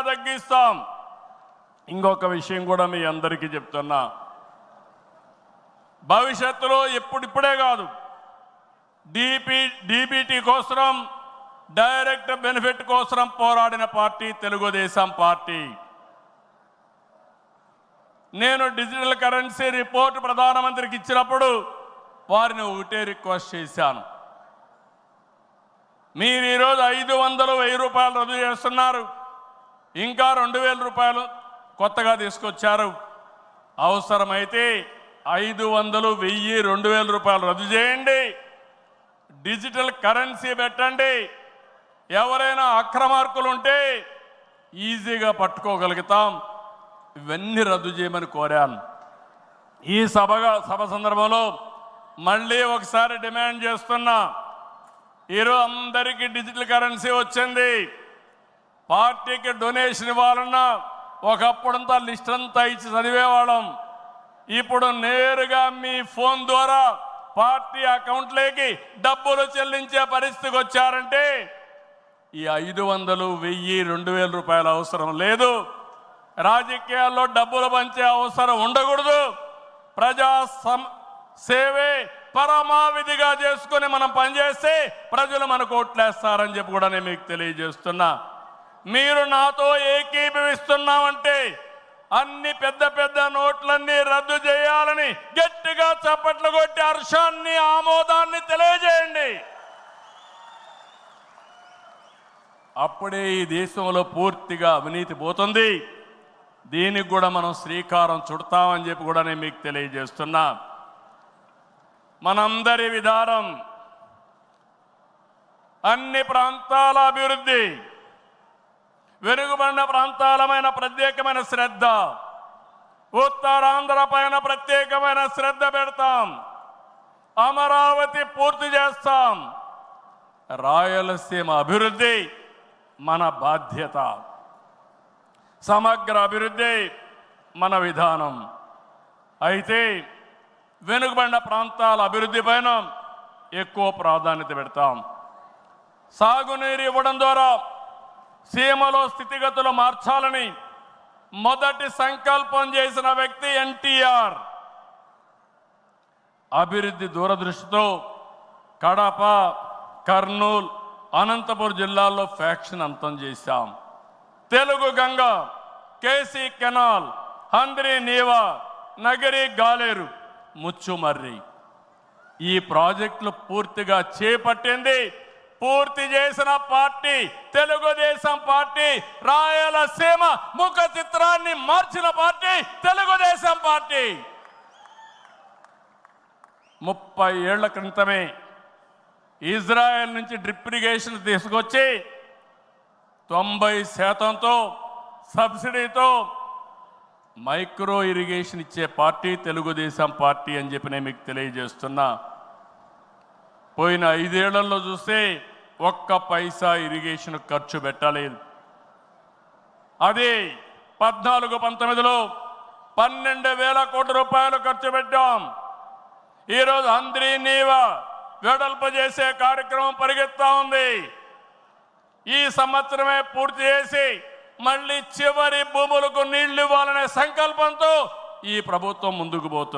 తగ్గిస్తాం. ఇంకొక విషయం కూడా మీ అందరికీ చెప్తున్నా, భవిష్యత్తులో ఇప్పుడే కాదు, డీబీటీ కోసం, డైరెక్ట్ బెనిఫిట్ కోసం పోరాడిన పార్టీ తెలుగుదేశం పార్టీ. నేను డిజిటల్ కరెన్సీ రిపోర్ట్ ప్రధానమంత్రికి ఇచ్చినప్పుడు వారిని ఒకటే రిక్వెస్ట్ చేశాను, మీరు ఈరోజు 500, 1000 రూపాయలు రద్దు చేస్తున్నారు, ఇంకా 2000 రూపాయలు కొత్తగా తీసుకొచ్చారు. అవసరమైతే 500, 1000, 2000 రూపాయలు రద్దు చేయండి, డిజిటల్ కరెన్సీ పెట్టండి. ఎవరైనా అక్రమార్కులు ఉంటే ఈజీగా పట్టుకోగలుగుతాం. ఇవన్నీ రద్దు చేయమని కోరాను. ఈ సభ సందర్భంలో మళ్ళీ ఒకసారి డిమాండ్ చేస్తున్నా, ఈరోజు అందరికీ డిజిటల్ కరెన్సీ వచ్చింది. పార్టీకి డొనేషన్ ఇవ్వాలన్నా ఒకప్పుడంతా లిస్ట్ అంతా ఇచ్చి చదివేవాళ్ళం. ఇప్పుడు నేరుగా మీ ఫోన్ ద్వారా పార్టీ అకౌంట్లోకి డబ్బులు చెల్లించే పరిస్థితికి వచ్చారంటే ఈ 500, 1000, 2000 రూపాయల అవసరం లేదు. రాజకీయాల్లో డబ్బులు పంచే అవసరం ఉండకూడదు. ప్రజా సేవే పరమావిధిగా చేసుకుని మనం పనిచేస్తే ప్రజలు మనకు ఓట్లేస్తారని చెప్పి కూడా నేను మీకు తెలియజేస్తున్నా. మీరు నాతో ఏకీభవిస్తున్నామంటే అన్ని పెద్ద నోట్లన్నీ రద్దు చేయాలని గట్టిగా చప్పట్లు కొట్టి హర్షాన్ని, ఆమోదాన్ని తెలియజేయండి. అప్పుడే ఈ దేశంలో పూర్తిగా అవినీతి పోతుంది. దీనికి కూడా మనం శ్రీకారం చుడతామని చెప్పి కూడా నేను మీకు తెలియజేస్తున్నా. మనందరి విధానం అన్ని ప్రాంతాల అభివృద్ధి, వెనుకబడిన ప్రాంతాలమైన ప్రత్యేకమైన శ్రద్ధ, ఉత్తరాంధ్ర పైన ప్రత్యేకమైన శ్రద్ధ పెడతాం. అమరావతి పూర్తి చేస్తాం. రాయలసీమ అభివృద్ధి మన బాధ్యత. సమగ్ర అభివృద్ధి మన విధానం. అయితే వెనుకబడిన ప్రాంతాల అభివృద్ధి పైన ఎక్కువ ప్రాధాన్యత పెడతాం. సాగునీరు ఇవ్వడం ద్వారా సీమలో స్థితిగతులు మార్చాలని మొదటి సంకల్పం చేసిన వ్యక్తి ఎన్టీఆర్. అభివృద్ధి దూరదృష్టితో కడప, కర్నూలు, అనంతపురం జిల్లాల్లో ఫ్యాక్షన్ అంతం చేశాం. తెలుగు గంగ, కేసీ కెనాల్, హంద్రీ నీవా, నగరి గాలేరు, ముచ్చుమర్రి ఈ ప్రాజెక్టులు పూర్తిగా చేపట్టింది, పూర్తి చేసిన పార్టీ తెలుగుదేశం పార్టీ. రాయలసీమ ముఖ చిత్రాన్ని మార్చిన పార్టీ తెలుగుదేశం పార్టీ. 30 ఏళ్ల క్రితమే ఇజ్రాయెల్ నుంచి డ్రిప్ ఇరిగేషన్ తీసుకొచ్చి 90% సబ్సిడీతో మైక్రో ఇరిగేషన్ ఇచ్చే పార్టీ తెలుగుదేశం పార్టీ అని చెప్పి నేను మీకు తెలియజేస్తున్నా. పోయిన 5 ఏళ్లలో చూస్తే ఒక్క పైసా ఇరిగేషన్ ఖర్చు పెట్టలేదు. అది 14-19లో 12,000 కోట్ల రూపాయలు ఖర్చు పెట్టాం. ఈరోజు హంద్రీ నీవా వెడల్పు చేసే కార్యక్రమం పరిగెత్తా ఉంది. ఈ సంవత్సరమే పూర్తి చేసి మళ్ళీ చివరి భూములకు నీళ్లు ఇవ్వాలనే సంకల్పంతో ఈ ప్రభుత్వం ముందుకు పోతుంది.